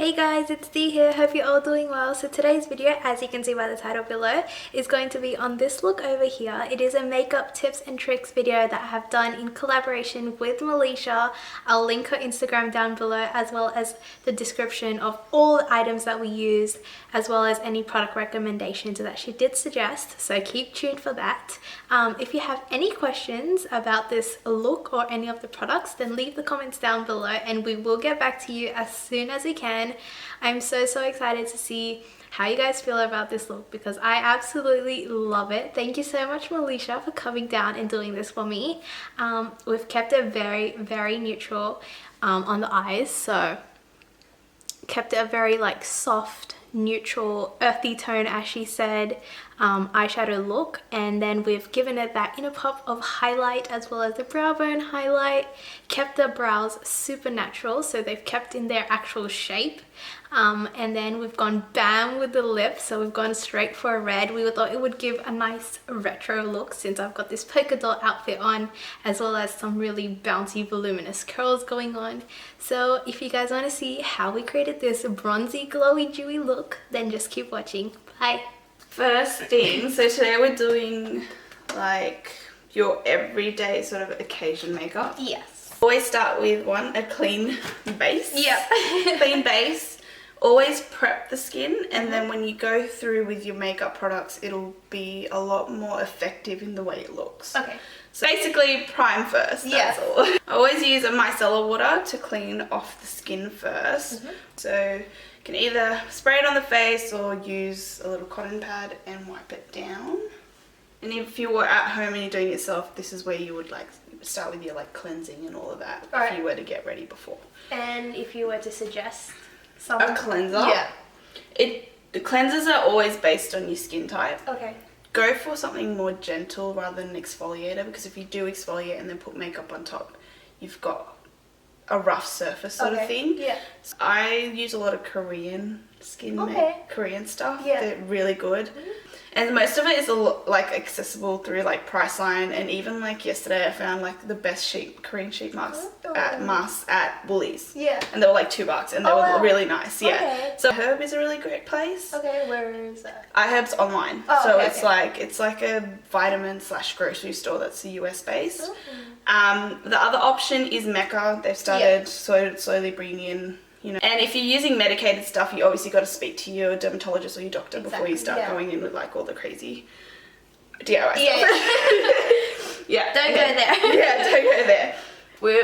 Hey guys, it's Dee here. Hope you're all doing well. So today's video, as you can see by the title below, is going to be on this look over here. It is a makeup tips and tricks video that I have done in collaboration with Melissa. I'll link her Instagram down below, as well as the description of all the items that we used, as well as any product recommendations that she did suggest. So keep tuned for that. If you have any questions about this look or any of the products, then leave the comments down below and we will get back to you as soon as we can. I'm so excited to see how you guys feel about this look because I absolutely love it. Thank you so much, Melissa, for coming down and doing this for me. We've kept it very neutral on the eyes, so kept it a very like soft, neutral, earthy tone, as she said, eyeshadow look, and then we've given it that inner pop of highlight as well as the brow bone highlight. Kept the brows super natural, so they've kept in their actual shape, and then we've gone bam with the lips, so we've gone straight for a red. We thought it would give a nice retro look since I've got this polka dot outfit on, as well as some really bouncy voluminous curls going on. So if you guys want to see how we created this bronzy glowy dewy look, then just keep watching. Bye. First thing, so today we're doing like your everyday sort of occasion makeup. Yes. Always start with a clean base. Yeah. Clean base. Always prep the skin, and then when you go through with your makeup products, it'll be a lot more effective in the way it looks. Okay. So basically prime first, that's all. I always use a micellar water to clean off the skin first. So you can either spray it on the face or use a little cotton pad and wipe it down. And if you were at home and you're doing it yourself, this is where you would like start with your like cleansing and all of that, if you were to get ready before. And if you were to suggest a cleanser, the cleansers are always based on your skin type. Okay. Go for something more gentle rather than an exfoliator, because if you do exfoliate and then put makeup on top, you've got a rough surface sort of thing. Yeah. So I use a lot of Korean Korean stuff. Yeah. They're really good. And most of it is like accessible through like Priceline, and even like yesterday I found like the best Korean sheet masks at Woolies. Yeah. And they were like $2 and they were really nice. Yeah. Okay. So Herb is a really great place. Okay, where is that? iHerb's online. So it's like a vitamin/grocery store that's the US based. The other option is Mecca. They've started slowly bringing in, you know, and if you're using medicated stuff, you obviously got to speak to your dermatologist or your doctor before you start going in with like all the crazy DIY stuff. Don't go there. Yeah, don't go there.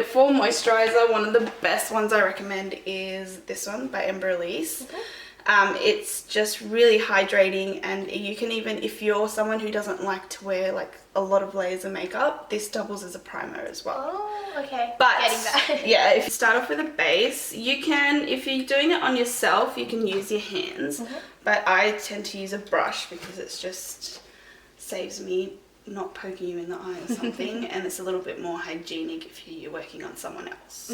For moisturizer, one of the best ones I recommend is this one by Embryolisse. It's just really hydrating, and you can even, if you're someone who doesn't like to wear like a lot of layers of makeup, this doubles as a primer as well. Oh, okay. But getting that. Yeah, if you start off with a base, you can, if you're doing it on yourself, you can use your hands. But I tend to use a brush because it's just saves me not poking you in the eye or something, and it's a little bit more hygienic if you're working on someone else.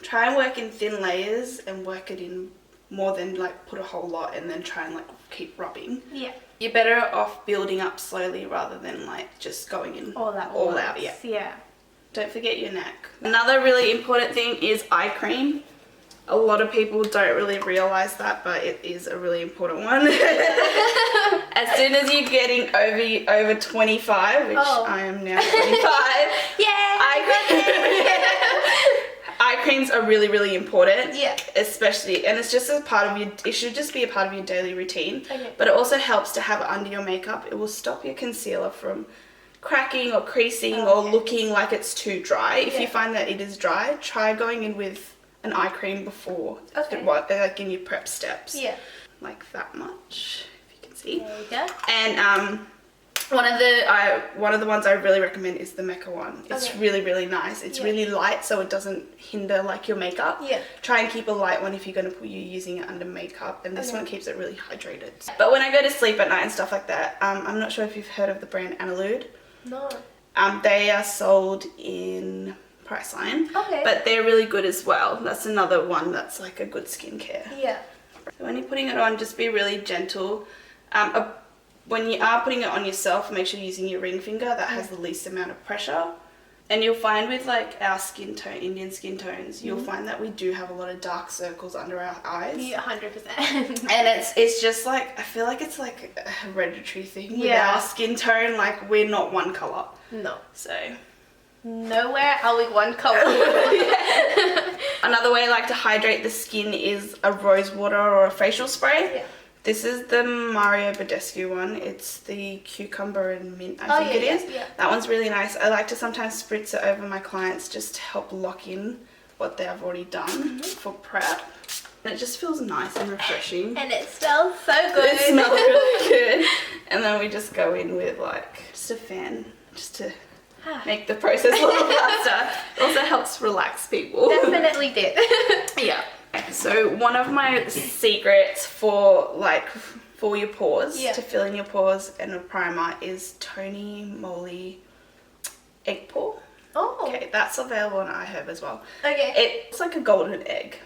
Try and work in thin layers and work it in more than like put a whole lot and then try and like keep rubbing. Yeah. You're better off building up slowly rather than like just going in all out. Yeah. Don't forget your neck. Another really important thing is eye cream. A lot of people don't really realize that, but it is a really important one. As soon as you're getting over 25, which I am now 25. Eye creams are really important. Yeah. Especially, and it's just a part of it should just be a part of your daily routine. But it also helps to have it under your makeup. It will stop your concealer from cracking or creasing or looking like it's too dry. If you find that it is dry, try going in with an eye cream before, like in your prep steps. Yeah. Like that much, if you can see. There you go. And one of the ones I really recommend is the Mecca one. It's really nice. It's really light, so it doesn't hinder like your makeup. Yeah. Try and keep a light one if you're going to put using it under makeup, and this one keeps it really hydrated. But when I go to sleep at night and stuff like that, I'm not sure if you've heard of the brand Analude. No. They are sold in Priceline. But they're really good as well. That's another one that's like a good skincare. Yeah. So when you're putting it on, just be really gentle. When you are putting it on yourself, make sure you're using your ring finger. That has the least amount of pressure. And you'll find with like our skin tone, Indian skin tones, you'll find that we do have a lot of dark circles under our eyes. Yeah, 100%. And it's just like, I feel like it's like a hereditary thing with our skin tone. Like, we're not one colour. No. So... nowhere are we one colour. Another way I like to hydrate the skin is a rose water or a facial spray. Yeah. This is the Mario Badescu one. It's the cucumber and mint, I think it is. Yeah. That one's really nice. I like to sometimes spritz it over my clients just to help lock in what they have already done for prep. And it just feels nice and refreshing. And it smells so good. It smells really good. And then we just go in with like just a fan just to make the process a little faster. It also helps relax people. Definitely did. Yeah. So one of my secrets for your pores, to fill in your pores and a primer, is Tony Moly Egg Pore. Oh. Okay, that's available on iHerb as well. Okay. It's like a golden egg.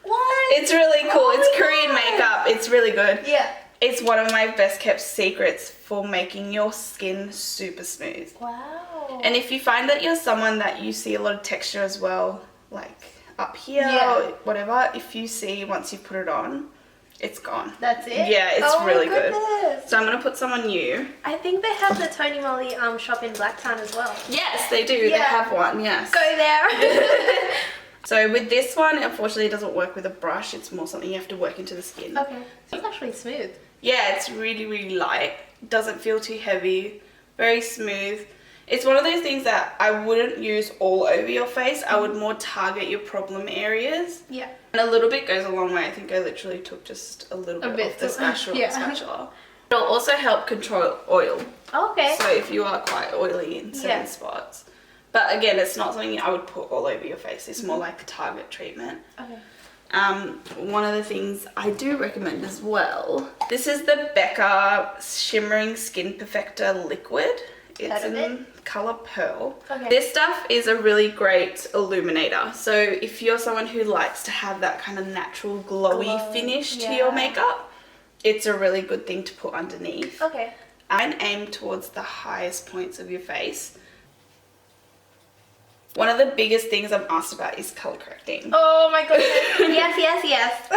What? It's really cool. It's Korean makeup. It's really good. Yeah. It's one of my best kept secrets for making your skin super smooth. Wow. And if you find that you're someone that you see a lot of texture as well, like up here or whatever, if you see once you put it on, it's gone. That's it? Yeah, it's really good. So I'm going to put some on you. I think they have the Tony Moly shop in Blacktown as well. Yes, they do. Yeah. They have one, yes. Go there. So with this one, unfortunately it doesn't work with a brush. It's more something you have to work into the skin. Okay. It's actually smooth. Yeah, it's really, really light. Doesn't feel too heavy. Very smooth. It's one of those things that I wouldn't use all over your face. I would more target your problem areas. Yeah. And a little bit goes a long way. I think I literally took just a little bit off the spatula. It'll also help control oil. Okay. So if you are quite oily in certain spots. But again, it's not something I would put all over your face. It's more like a target treatment. Okay. One of the things I do recommend as well, this is the Becca Shimmering Skin Perfector Liquid. It's in colour Pearl. Okay. This stuff is a really great illuminator. So if you're someone who likes to have that kind of natural glowy finish to your makeup, it's a really good thing to put underneath. Okay. And aim towards the highest points of your face. One of the biggest things I'm asked about is colour correcting. Oh my goodness. Yes.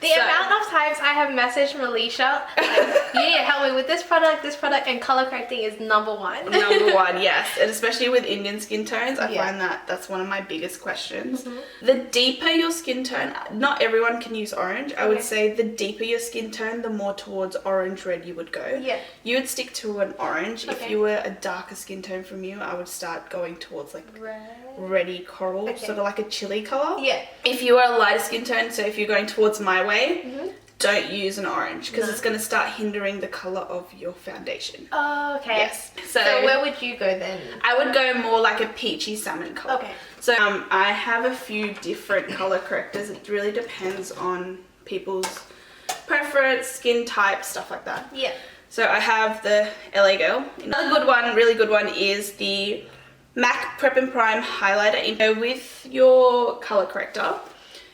The amount of times I have messaged Melisha, like, you need to help me with this product, and colour correcting is number one. Number one, yes. And especially with Indian skin tones, I find that that's one of my biggest questions. The deeper your skin tone, not everyone can use orange. I would say the deeper your skin tone, the more towards orange-red you would go. Yeah. You would stick to an orange. If you were a darker skin tone from you, I would start going towards like reddy coral, sort of like a chili colour. Yeah. If you are a lighter skin tone, so if you're going towards my way, don't use an orange because it's going to start hindering the colour of your foundation. Oh, okay. Yes. So where would you go then? I would go more like a peachy salmon colour. Okay. So I have a few different colour correctors. It really depends on people's preference, skin type, stuff like that. Yeah. So I have the LA Girl. Another good one, really good one, is the MAC Prep and Prime Highlighter. With your colour corrector,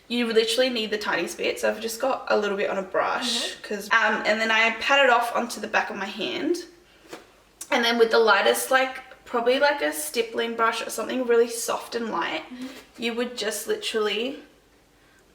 you literally need the tiniest bit. So I've just got a little bit on a brush, and then I pat it off onto the back of my hand. And then with the lightest, probably like a stippling brush or something really soft and light, you would just literally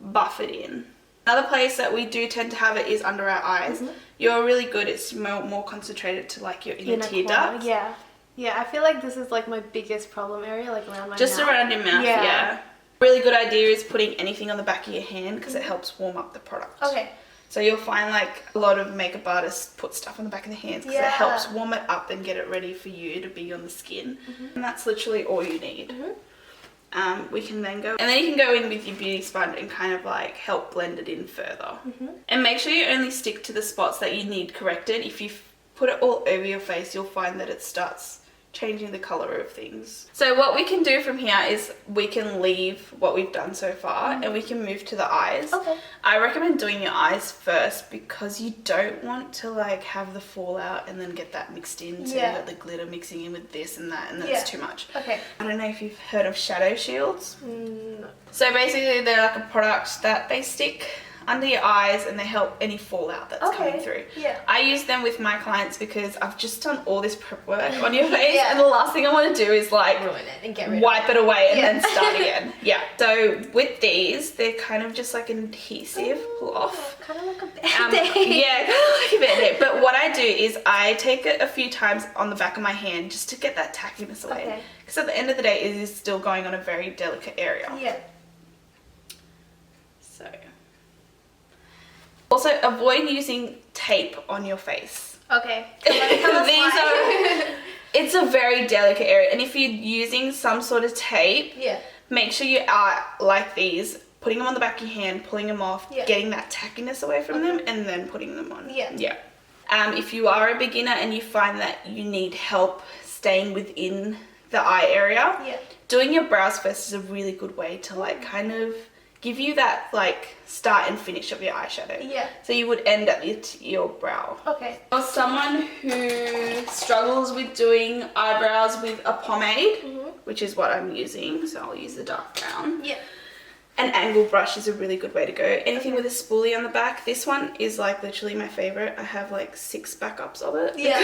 buff it in. Another place that we do tend to have it is under our eyes. You're really good. It's more concentrated to like your inner tear ducts. Yeah. Yeah, I feel like this is like my biggest problem area, like around my mouth. Just around your mouth, yeah. Really good idea is putting anything on the back of your hand because it helps warm up the product. Okay. So you'll find like a lot of makeup artists put stuff on the back of the hands because it helps warm it up and get it ready for you to be on the skin. And that's literally all you need. We can then go, and then you can go in with your beauty sponge and kind of like help blend it in further. And make sure you only stick to the spots that you need corrected. If you put it all over your face, you'll find that it starts changing the colour of things. So what we can do from here is we can leave what we've done so far and we can move to the eyes. Okay. I recommend doing your eyes first because you don't want to like have the fallout and then get that mixed in. So you got the glitter mixing in with this and that, and that's too much. Okay. I don't know if you've heard of shadow shields. No. So basically they're like a product that they stick under your eyes, and they help any fallout that's coming through. Yeah. I use them with my clients because I've just done all this prep work on your face, and the last thing I want to do is like ruin it and get rid wipe it away and then start again. Yeah. So with these, they're kind of just like an adhesive cloth. Kind of like a band-aid. Yeah, kind of like a band-aid. But what I do is I take it a few times on the back of my hand just to get that tackiness away. Because at the end of the day, it is still going on a very delicate area. Yeah. So. Also, avoid using tape on your face. Okay. It's a very delicate area, and if you're using some sort of tape, make sure you are like these, putting them on the back of your hand, pulling them off, getting that tackiness away from them, and then putting them on. Yeah. If you are a beginner and you find that you need help staying within the eye area, doing your brows first is a really good way to like kind of give you that like start and finish of your eyeshadow. Yeah. So you would end at your brow. Okay. For someone who struggles with doing eyebrows with a pomade, which is what I'm using, so I'll use the dark brown. Yeah. An angle brush is a really good way to go. Anything with a spoolie on the back. This one is like literally my favorite. I have like 6 backups of it. Yeah.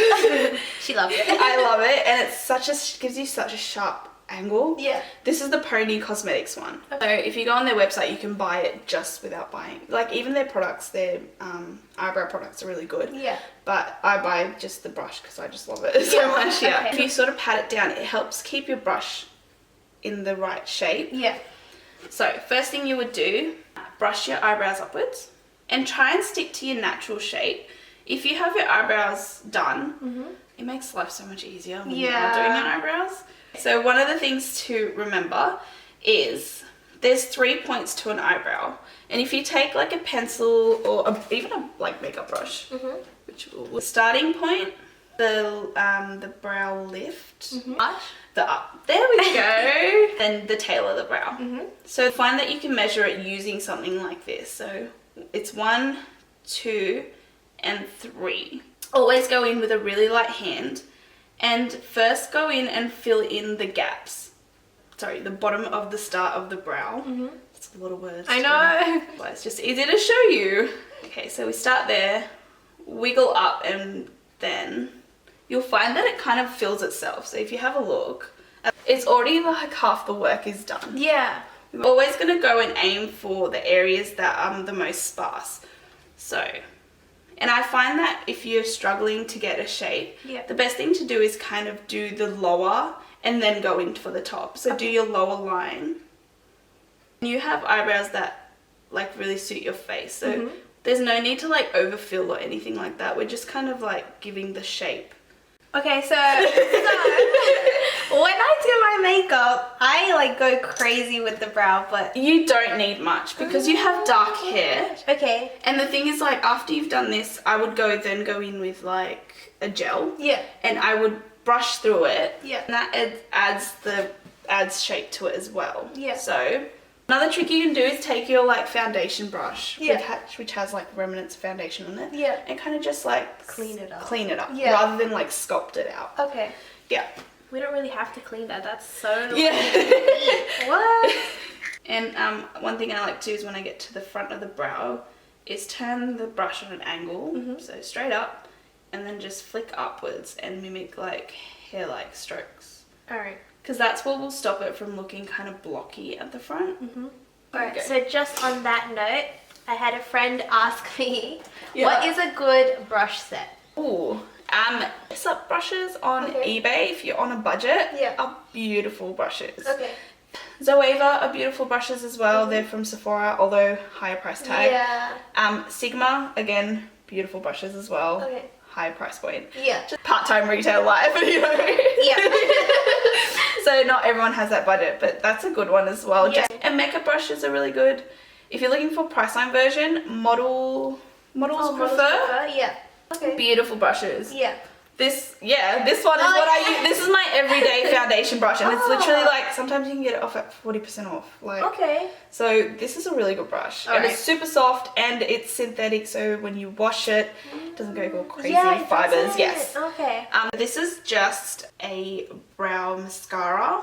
She loves it. I love it, and it's such a gives you such a sharp angle. Yeah. This is the Pony Cosmetics one. Okay. So if you go on their website, you can buy it just without buying. Like even their products, their eyebrow products are really good. Yeah. But I buy just the brush because I just love it so much. Yeah. Okay. If you sort of pat it down, it helps keep your brush in the right shape. Yeah. So first thing you would do, brush your eyebrows upwards and try and stick to your natural shape. If you have your eyebrows done, it makes life so much easier when you are doing your eyebrows. So one of the things to remember is there's 3 points to an eyebrow, and if you take like a pencil or even a like makeup brush, which will starting point, the brow lift, the up, there we go, and the tail of the brow. So find that you can measure it using something like this. So it's 1, 2, and 3. Always go in with a really light hand. And first go in and fill in the gaps. Sorry, the bottom of the start of the brow. It's a lot of words. I know. Well, it's just easy to show you. Okay, so we start there, wiggle up, and then you'll find that it kind of fills itself. So if you have a look, it's already like half the work is done. Yeah. We're always going to go and aim for the areas that are the most sparse. So... And I find that if you're struggling to get a shape, the best thing to do is kind of do the lower and then go in for the top. So do your lower line. You have eyebrows that like really suit your face. So there's no need to like overfill or anything like that. We're just kind of like giving the shape. Okay, so when I do my makeup, I like go crazy with the brow, but you don't need much because you have dark hair. Okay. And the thing is, like, after you've done this, I would then go in with like a gel. Yeah. And I would brush through it. Yeah. And that adds shape to it as well. Yeah. So another trick you can do is take your like foundation brush, which has like remnants of foundation on it, and kind of just like clean it up, rather than like sculpt it out. Okay. Yeah. We don't really have to clean that. That's so annoying. Yeah. What? And one thing I like to do is when I get to the front of the brow, is turn the brush on an angle, so straight up, and then just flick upwards and mimic like hair-like strokes. All right. Because that's what will stop it from looking kind of blocky at the front. Alright, so just on that note, I had a friend ask me, what is a good brush set? Ooh, up brushes on eBay, if you're on a budget, are beautiful brushes. Okay. Zoeva are beautiful brushes as well. They're from Sephora, although higher price tag. Yeah. Sigma, again, beautiful brushes as well. Okay. High price point. Yeah. Just part-time retail life, you know. Yeah. So not everyone has that budget, but that's a good one as well. Yeah. And makeup brushes are really good. If you're looking for Priceline version, models prefer. Yeah. Okay. Beautiful brushes. Yeah. This one is what I use. This is my everyday foundation brush, and it's literally like, sometimes you can get it off at 40% off. Like, okay. So this is a really good brush. And it's super soft, and it's synthetic, so when you wash it, it doesn't go all crazy fibers. Yes. Okay. This is just a brow mascara.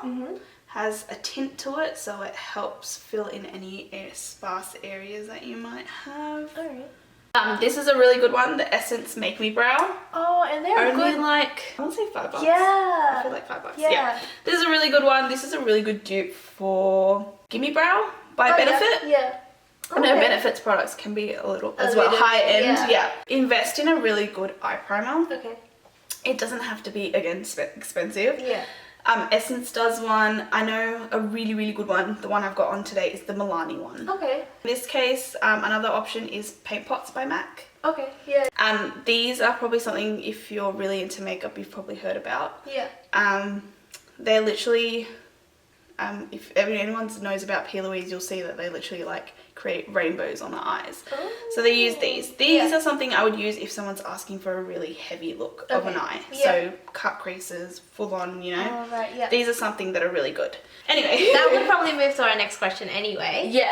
has a tint to it, so it helps fill in any sparse areas that you might have. Alright. This is a really good one, the Essence Make Me Brow. Oh, and they're only good. like, I want to say $5. Yeah. I feel like $5. Yeah. This is a really good one. This is a really good dupe for Gimme Brow by Benefit. Yeah. I know Benefit's products can be a little high end. Yeah. Invest in a really good eye primer. Okay. It doesn't have to be, again, expensive. Yeah. Essence does one. I know a really, really good one. The one I've got on today is the Milani one. Okay. In this case, another option is Paint Pots by MAC. Okay, yeah. These are probably something, if you're really into makeup, you've probably heard about. Yeah. They're literally, if anyone knows about P. Louise, you'll see that they literally like create rainbows on the eyes. Oh. So they use these. These are something I would use if someone's asking for a really heavy look of an eye. Yeah. So cut creases, full on, you know. Oh, right, yeah. These are something that are really good. Anyway. That would probably move to our next question anyway. Yeah.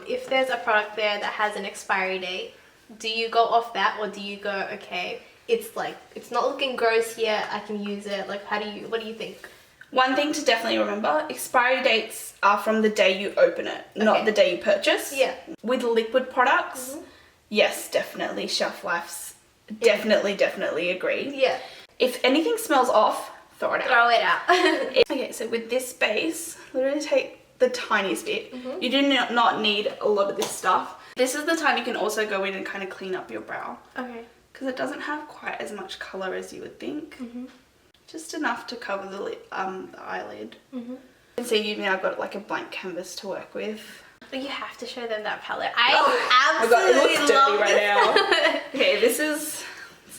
If there's a product there that has an expiry date, do you go off that, or do you go, okay, it's not looking gross yet, I can use it? Like, what do you think? One thing to definitely remember, expiry dates are from the day you open it, not the day you purchase. Yeah. With liquid products, yes, definitely shelf lives, definitely agree. Yeah. If anything smells off, throw it out. Throw it out. Okay, so with this base, literally take the tiniest bit. You do not need a lot of this stuff. This is the time you can also go in and kind of clean up your brow. Okay. Because it doesn't have quite as much colour as you would think. Just enough to cover the eyelid. You can see you've now got like a blank canvas to work with. But you have to show them that palette. Absolutely it looks love dirty right now. Okay, this is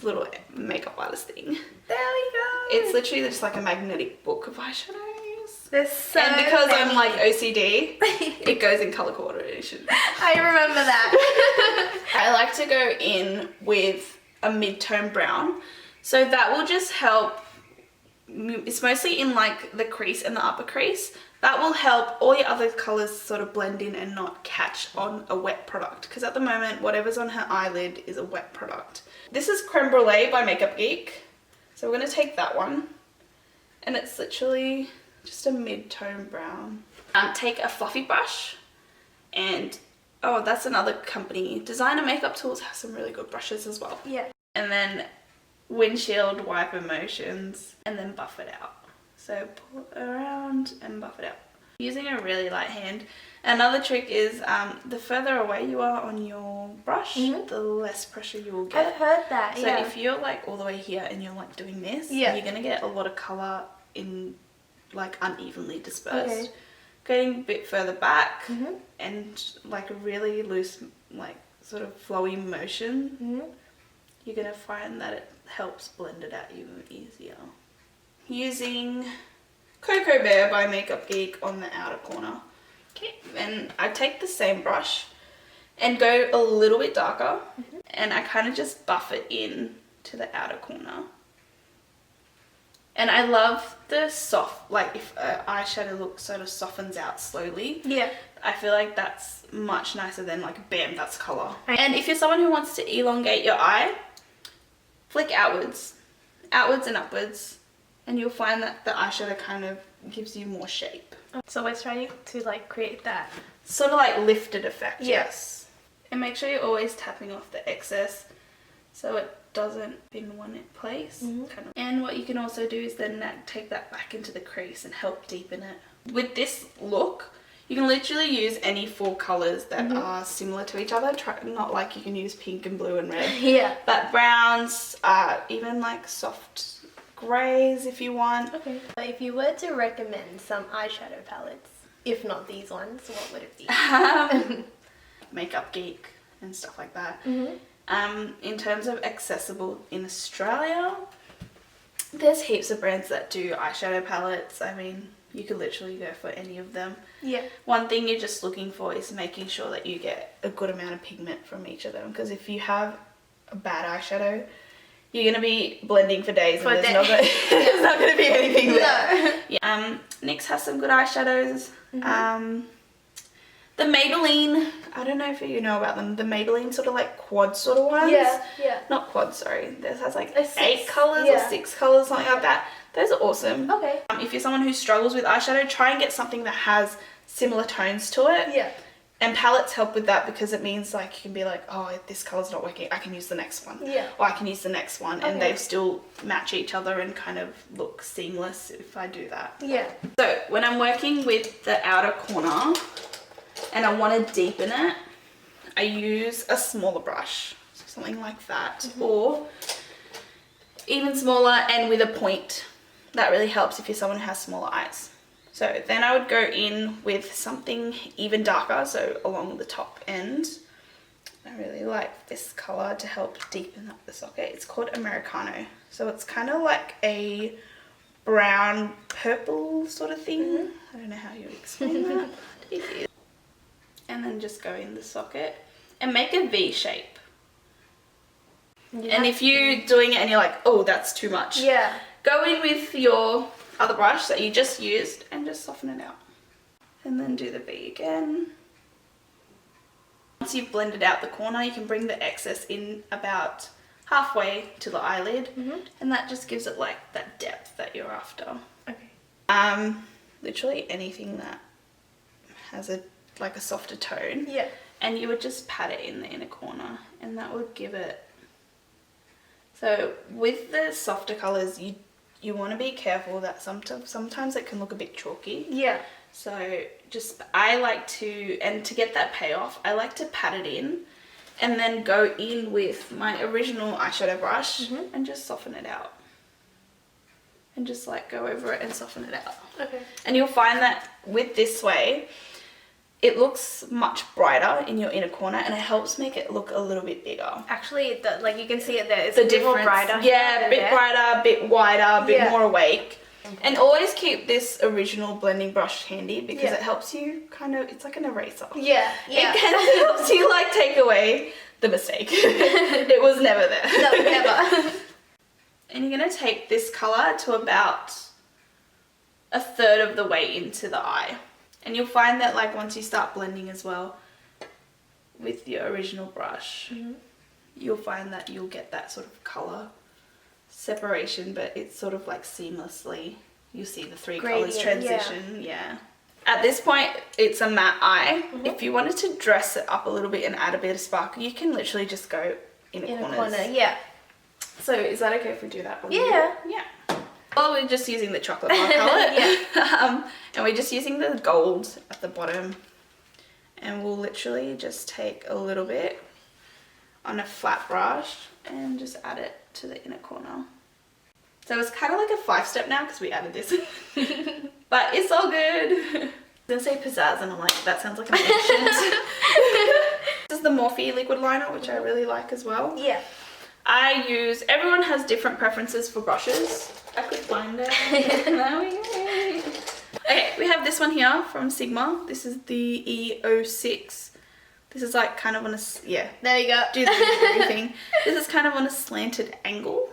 a little makeup artist thing. There we go. It's literally just like a magnetic book of eyeshadows. They're so And because I'm like OCD, it goes in colour coordination. I remember that. I like to go in with a mid-tone brown. So that will just help. It's mostly in like the crease and the upper crease. That will help all your other colours sort of blend in and not catch on a wet product. Because at the moment, whatever's on her eyelid is a wet product. This is Creme Brulee by Makeup Geek. So we're going to take that one. And it's literally just a mid-tone brown. Take a fluffy brush. And, oh, that's another company. Designer Makeup Tools has some really good brushes as well. Yeah. And then windshield wiper motions, and then buff it out. So pull it around and buff it out using a really light hand. Another trick is the further away you are on your brush, the less pressure you will get. I've heard that. So if you're like all the way here and you're like doing this, you're gonna get a lot of color in like unevenly dispersed. Going a bit further back and like a really loose, like sort of flowy motion, you're gonna find that it helps blend it out even easier. Using Cocoa Bear by Makeup Geek on the outer corner. Okay, and I take the same brush and go a little bit darker, and I kind of just buff it in to the outer corner. And I love the soft, like if an eyeshadow look sort of softens out slowly. Yeah. I feel like that's much nicer than like, bam, that's colour. And if you're someone who wants to elongate your eye, flick outwards and upwards, and you'll find that the eyeshadow kind of gives you more shape. So we're trying to like create that sort of like lifted effect. Yes. And make sure you're always tapping off the excess so it doesn't in one place. And what you can also do is then take that back into the crease and help deepen it. With this look, you can literally use any 4 colours that are similar to each other. Not like you can use pink and blue and red. But browns, even like soft greys if you want. Okay. If you were to recommend some eyeshadow palettes, if not these ones, what would it be? Makeup Geek and stuff like that. In terms of accessible in Australia, there's heaps of brands that do eyeshadow palettes. I mean, you could literally go for any of them. Yeah. One thing you're just looking for is making sure that you get a good amount of pigment from each of them, because if you have a bad eyeshadow, you're going to be blending for days and there's not going to be anything there. Yeah. NYX has some good eyeshadows. The Maybelline, I don't know if you know about them, the Maybelline sort of like quad sort of ones. Yeah. Not quad, sorry. This has like 8 colours or 6 colours, something like that. those are awesome. Okay. If you're someone who struggles with eyeshadow, try and get something that has similar tones to it. Yeah. And palettes help with that because it means like you can be like, oh, if this colour's not working, I can use the next one. Yeah. Or I can use the next one, and they still match each other and kind of look seamless if I do that. Yeah. So when I'm working with the outer corner and I want to deepen it, I use a smaller brush, so something like that, or even smaller and with a point. That really helps if you're someone who has smaller eyes. So then I would go in with something even darker, so along the top end. I really like this colour to help deepen up the socket. It's called Americano. So it's kind of like a brown purple sort of thing. I don't know how you explain that. It is. And then just go in the socket and make a V shape. And if you're doing it and you're like, oh, that's too much. Yeah. Go in with your other brush that you just used and just soften it out. And then do the V again. Once you've blended out the corner, you can bring the excess in about halfway to the eyelid. And that just gives it like that depth that you're after. Okay. Literally anything that has a softer tone. Yeah. And you would just pat it in the inner corner and that would give it. So with the softer colours, you want to be careful that sometimes it can look a bit chalky. Yeah. So I like to, and to get that payoff, I like to pat it in and then go in with my original eyeshadow brush and just soften it out. And just like go over it and soften it out. Okay. And you'll find that with this way, it looks much brighter in your inner corner and it helps make it look a little bit bigger. Actually, like you can see it there. It's The a little difference, brighter. yeah, a bit brighter, a bit wider, a bit more awake. And always keep this original blending brush handy because it helps you kind of, it's like an eraser. Yeah, yeah. It kind of helps you like take away the mistake. It was never there. No, never. And you're going to take this colour to about a third of the way into the eye. And you'll find that like once you start blending as well with your original brush, you'll find that you'll get that sort of colour separation, but it's sort of like seamlessly, you see the three colours transition. Yeah. At this point, it's a matte eye. If you wanted to dress it up a little bit and add a bit of sparkle, you can literally just go in a corner. Yeah. So is that okay if we do that? Yeah. Yeah. Well, we're just using the chocolate bar palette. And we're just using the gold at the bottom. And we'll literally just take a little bit on a flat brush and just add it to the inner corner. So it's kind of like a 5-step now because we added this. But it's all good. I was going to say pizzazz and I'm like, that sounds like an ancient. This is the Morphe liquid liner, which I really like as well. Yeah. Everyone has different preferences for brushes. I could find it. Okay, we have this one here from Sigma. This is the E06. This is like kind of on a, There you go. do the everything. This is kind of on a slanted angle.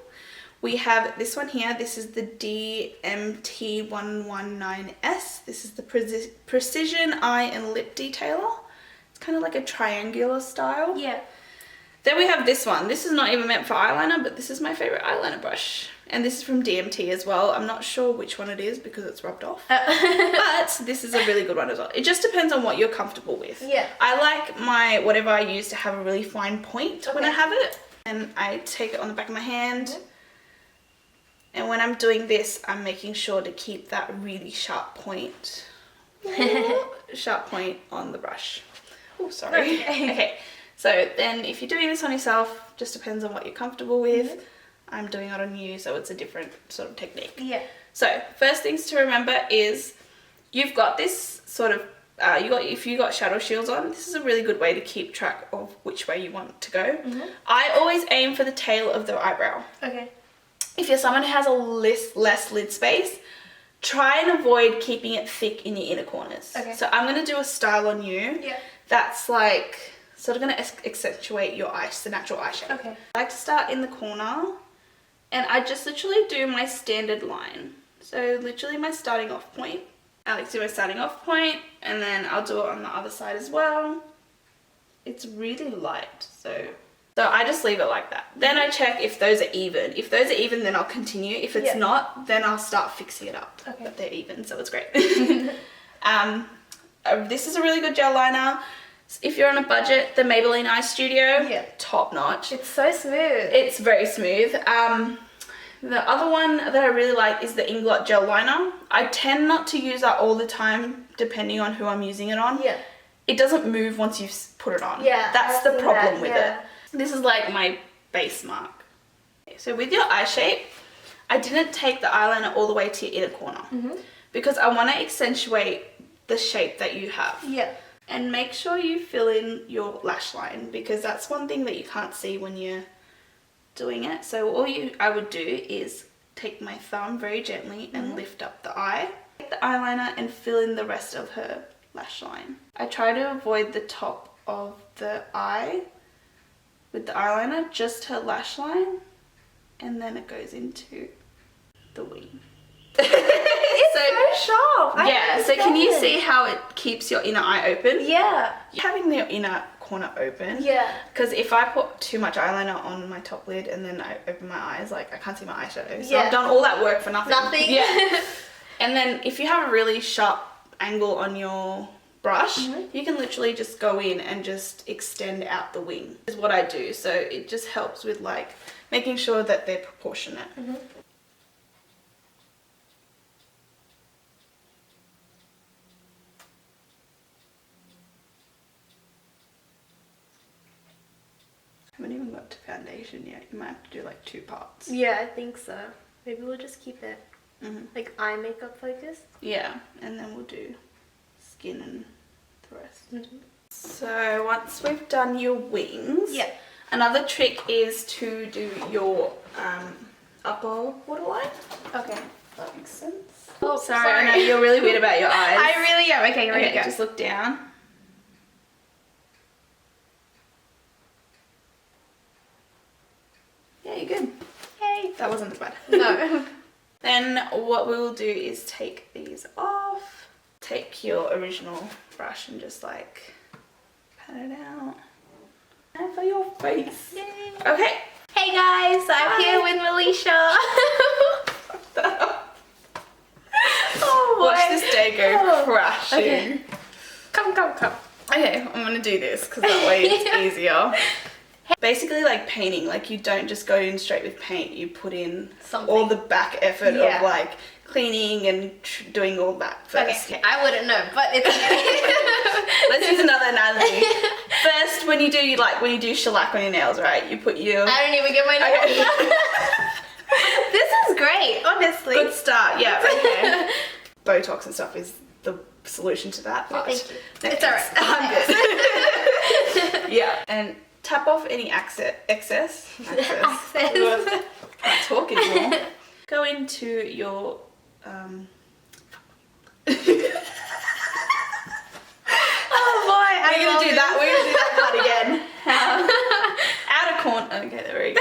We have this one here. This is the DMT119S. This is the Precision Eye and Lip Detailer. It's kind of like a triangular style. Yeah. Then we have this one. This is not even meant for eyeliner, but this is my favorite eyeliner brush. And this is from DMT as well. I'm not sure which one it is because it's rubbed off. But this is a really good one as well. It just depends on what you're comfortable with. Yeah. I like my, whatever I use to have a really fine point when I have it. And I take it on the back of my hand. And when I'm doing this, I'm making sure to keep that really sharp point. Sharp point on the brush. Oh, sorry. Okay. So then if you're doing this on yourself, just depends on what you're comfortable with. I'm doing it on you, so it's a different sort of technique. Yeah. So first things to remember is you've got this sort of, if you got shadow shields on, this is a really good way to keep track of which way you want to go. I always aim for the tail of the eyebrow. Okay. If you're someone who has a less lid space, try and avoid keeping it thick in your inner corners. Okay. So I'm going to do a style on you that's like sort of going to accentuate your eyes, the natural eye shape. Okay. I like to start in the corner and I just literally do my standard line. So literally my starting off point. I like to do my starting off point and then I'll do it on the other side as well. It's really light, so So I just leave it like that. Then I check if those are even. If those are even, then I'll continue. If it's not, then I'll start fixing it up. Okay. But they're even, so it's great. This is a really good gel liner. If you're on a budget, the Maybelline Eye Studio, top notch. It's so smooth. It's very smooth. The other one that I really like is the Inglot gel liner. I tend not to use that all the time, depending on who I'm using it on. Yeah. It doesn't move once you put it on. Yeah. That's the problem with it. This is like my base mark. So with your eye shape, I didn't take the eyeliner all the way to your inner corner because I want to accentuate the shape that you have. Yeah. And make sure you fill in your lash line because that's one thing that you can't see when you're doing it. So all I would do is take my thumb very gently and lift up the eye, take the eyeliner and fill in the rest of her lash line. I try to avoid the top of the eye with the eyeliner, just her lash line, and then it goes into the wing. It's so sharp. Yeah, so can you see how it keeps your inner eye open? Yeah. Having your inner corner open. Yeah. Because if I put too much eyeliner on my top lid and then I open my eyes, like I can't see my eyeshadow. So I've done all that work for nothing. Yeah. And then if you have a really sharp angle on your brush, you can literally just go in and just extend out the wing is what I do. So it just helps with like making sure that they're proportionate. I haven't even got to foundation yet. You might have to do like 2 parts. Yeah, I think so. Maybe we'll just keep it like eye makeup focused. Yeah, and then we'll do skin and the rest. So once we've done your wings, another trick is to do your upper waterline. Okay. That makes sense. Oh, sorry. I know you're really weird about your eyes. I really am. Okay, ready to go. Just look down. Yeah, you're good. Yay. That wasn't as bad. No. Then what we will do is take these off. Take your original brush and just like pat it out. And for your face. Yay. Okay. Hey guys, I'm here with Melisha. Oh boy. Watch this day go crashing. Okay. Come. Okay, I'm gonna do this because that way it's easier. Basically like painting, like you don't just go in straight with paint, you put in all the back effort of like cleaning and doing all that first. Okay, I wouldn't know, but it's okay. Let's use another analogy. First, when you do shellac on your nails, right, you put your... I don't even get my nails. This is great, honestly. Good start, yeah, okay. Botox and stuff is the solution to that. But thank you. It's alright. I'm good. Yeah, and tap off any excess. Can't talk anymore. Go into your Oh boy, we're gonna do that part again. Outer corner. Okay, there we go.